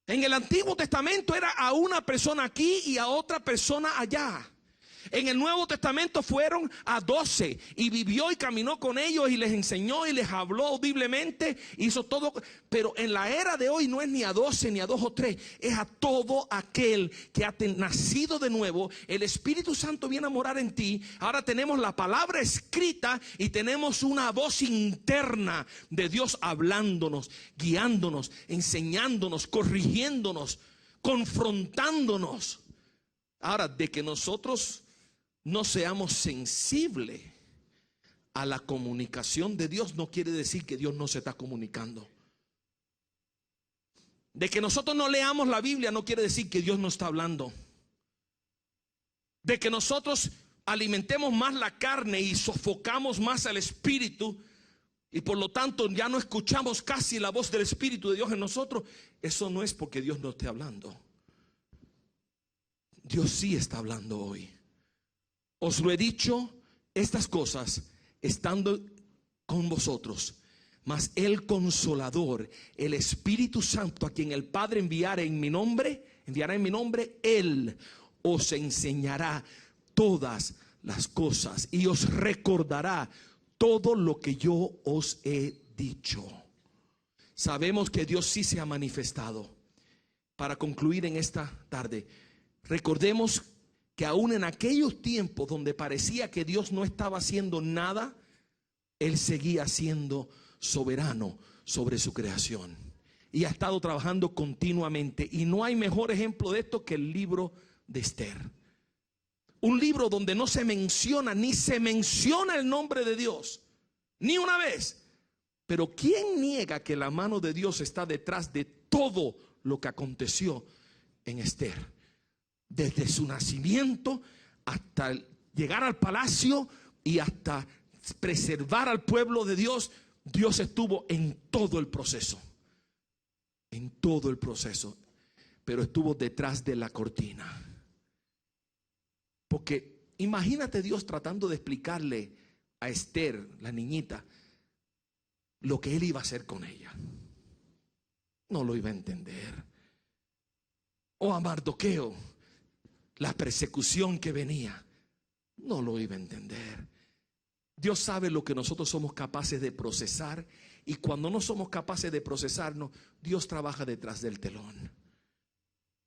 En el Antiguo Testamento era a una persona aquí y a otra persona allá. En el Nuevo Testamento fueron a 12 y vivió y caminó con ellos y les enseñó y les habló audiblemente, hizo todo. Pero en la era de hoy no es ni a 12 ni a 2 o 3, es a todo aquel que ha nacido de nuevo. El Espíritu Santo viene a morar en ti. Ahora tenemos la palabra escrita y tenemos una voz interna de Dios hablándonos, guiándonos, enseñándonos, corrigiéndonos, confrontándonos. Ahora, de que nosotros no seamos sensibles a la comunicación de Dios no quiere decir que Dios no se está comunicando. De que nosotros no leamos la Biblia no quiere decir que Dios no está hablando. De que nosotros alimentemos más la carne y sofocamos más al Espíritu, y por lo tanto ya no escuchamos casi la voz del Espíritu de Dios en nosotros, eso no es porque Dios no esté hablando. Dios sí está hablando hoy. Os lo he dicho estas cosas estando con vosotros, mas el Consolador, el Espíritu Santo, a quien el Padre enviará en mi nombre, Él os enseñará todas las cosas y os recordará todo lo que yo os he dicho. Sabemos que Dios sí se ha manifestado. Para concluir en esta tarde, recordemos que aún en aquellos tiempos donde parecía que Dios no estaba haciendo nada, Él seguía siendo soberano sobre su creación y ha estado trabajando continuamente. Y no hay mejor ejemplo de esto que el libro de Esther. Un libro donde no se menciona, ni se menciona el nombre de Dios, ni una vez. Pero ¿quién niega que la mano de Dios está detrás de todo lo que aconteció en Esther? Desde su nacimiento hasta llegar al palacio y hasta preservar al pueblo de Dios, Dios estuvo en todo el proceso. En todo el proceso. Pero estuvo detrás de la cortina. Porque imagínate Dios tratando de explicarle a Esther, la niñita, lo que Él iba a hacer con ella. No lo iba a entender. O a Mardoqueo, la persecución que venía, no lo iba a entender. Dios sabe lo que nosotros somos capaces de procesar, y cuando no somos capaces de procesarnos, Dios trabaja detrás del telón.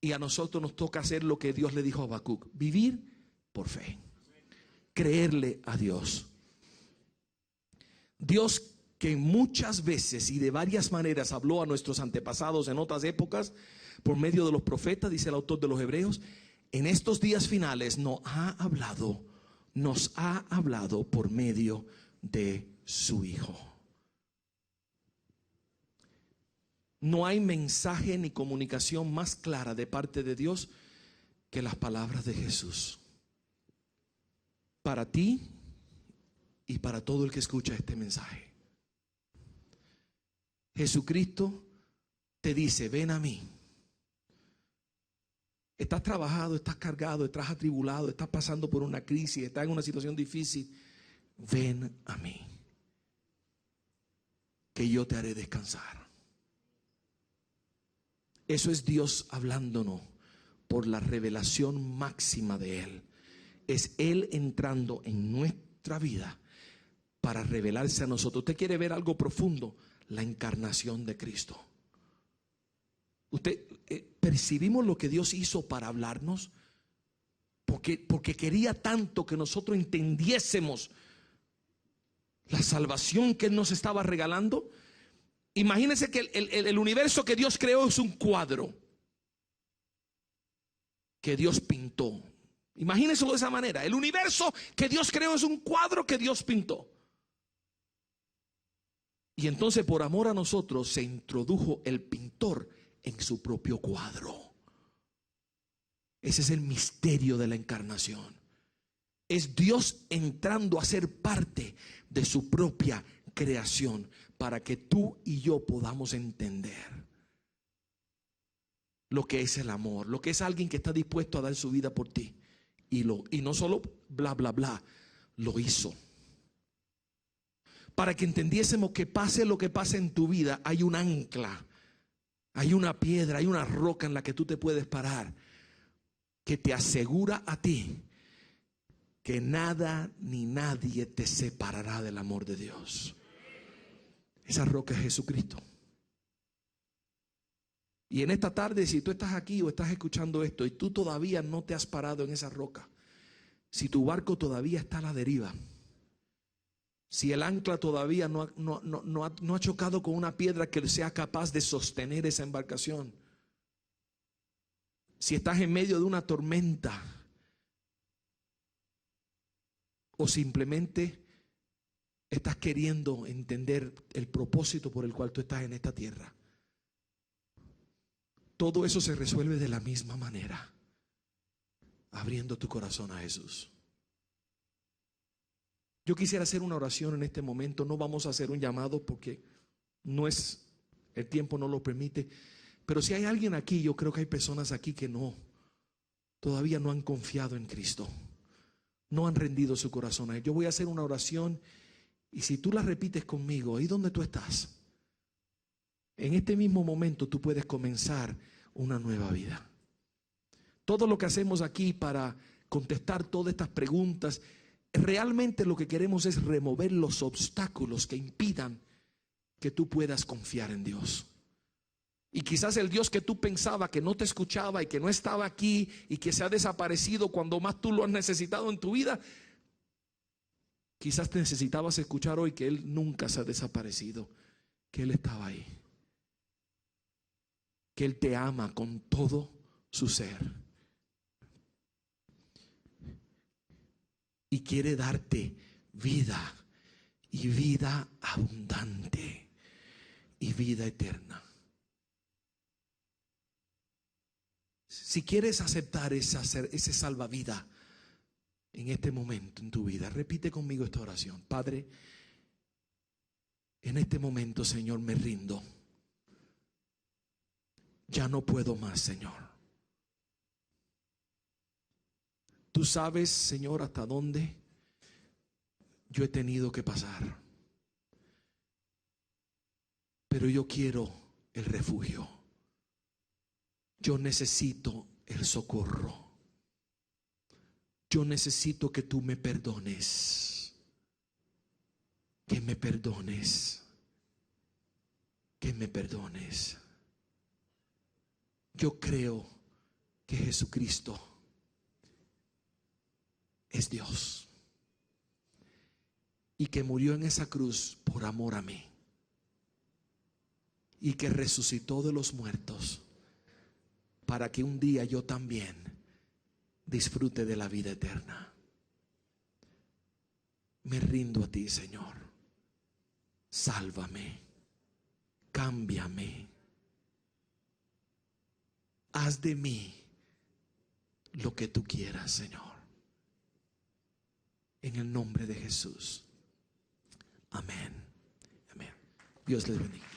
Y a nosotros nos toca hacer lo que Dios le dijo a Habacuc: vivir por fe. creerle a Dios. Dios, que muchas veces y de varias maneras habló a nuestros antepasados en otras épocas por medio de los profetas, dice el autor de los Hebreos, en estos días finales nos ha hablado por medio de su Hijo. No hay mensaje ni comunicación más clara de parte de Dios que las palabras de Jesús. Para ti y para todo el que escucha este mensaje. Jesucristo te dice: ven a mí. Estás trabajado, estás cargado, estás atribulado, estás pasando por una crisis, estás en una situación difícil. Ven a mí, que yo te haré descansar. Eso es Dios hablándonos por la revelación máxima de Él. Es Él entrando en nuestra vida para revelarse a nosotros. ¿Usted quiere ver algo profundo? La encarnación de Cristo. Usted percibimos lo que Dios hizo para hablarnos, porque quería tanto que nosotros entendiésemos la salvación que Él nos estaba regalando. Imagínense que el universo que Dios creó es un cuadro que Dios pintó. Imagínenselo de esa manera. El universo que Dios creó es un cuadro que Dios pintó. Y entonces, por amor a nosotros, se introdujo el pintor en su propio cuadro. Ese es el misterio de la encarnación. Es Dios entrando a ser parte de su propia creación para que tú y yo podamos entender lo que es el amor, lo que es alguien que está dispuesto a dar su vida por ti. Y no solo bla, bla, bla, lo hizo. Para que entendiésemos que pase lo que pase en tu vida, hay un ancla, hay una piedra, hay una roca en la que tú te puedes parar, que te asegura a ti que nada ni nadie te separará del amor de Dios. Esa roca es Jesucristo. Y en esta tarde, si tú estás aquí o estás escuchando esto y tú todavía no te has parado en esa roca, si tu barco todavía está a la deriva, si el ancla todavía no ha chocado con una piedra que sea capaz de sostener esa embarcación, si estás en medio de una tormenta, o simplemente estás queriendo entender el propósito por el cual tú estás en esta tierra, todo eso se resuelve de la misma manera, abriendo tu corazón a Jesús. Yo quisiera hacer una oración en este momento. No vamos a hacer un llamado porque el tiempo no lo permite. Pero si hay alguien aquí, yo creo que hay personas aquí que todavía no han confiado en Cristo, no han rendido su corazón a Él. Yo voy a hacer una oración y si tú la repites conmigo, ahí donde tú estás, en este mismo momento tú puedes comenzar una nueva vida. Todo lo que hacemos aquí para contestar todas estas preguntas, realmente lo que queremos es remover los obstáculos que impidan que tú puedas confiar en Dios. Y quizás el Dios que tú pensabas que no te escuchaba y que no estaba aquí y que se ha desaparecido cuando más tú lo has necesitado en tu vida, quizás te necesitabas escuchar hoy que Él nunca se ha desaparecido, que Él estaba ahí, que Él te ama con todo su ser y quiere darte vida y vida abundante y vida eterna. Si quieres aceptar ese salvavidas en este momento en tu vida, repite conmigo esta oración. Padre, en este momento, Señor, me rindo. Ya no puedo más, Señor. Tú sabes, Señor, hasta dónde yo he tenido que pasar. Pero yo quiero el refugio. Yo necesito el socorro. Yo necesito que tú me perdones. Que me perdones. Que me perdones. Yo creo que Jesucristo es Dios. y que murió en esa cruz por amor a mí y que resucitó de los muertos para que un día yo también disfrute de la vida eterna. Me rindo a ti, Señor. Sálvame, cámbiame, haz de mí lo que tú quieras, Señor. En el nombre de Jesús. Amén. Amén. Dios les bendiga.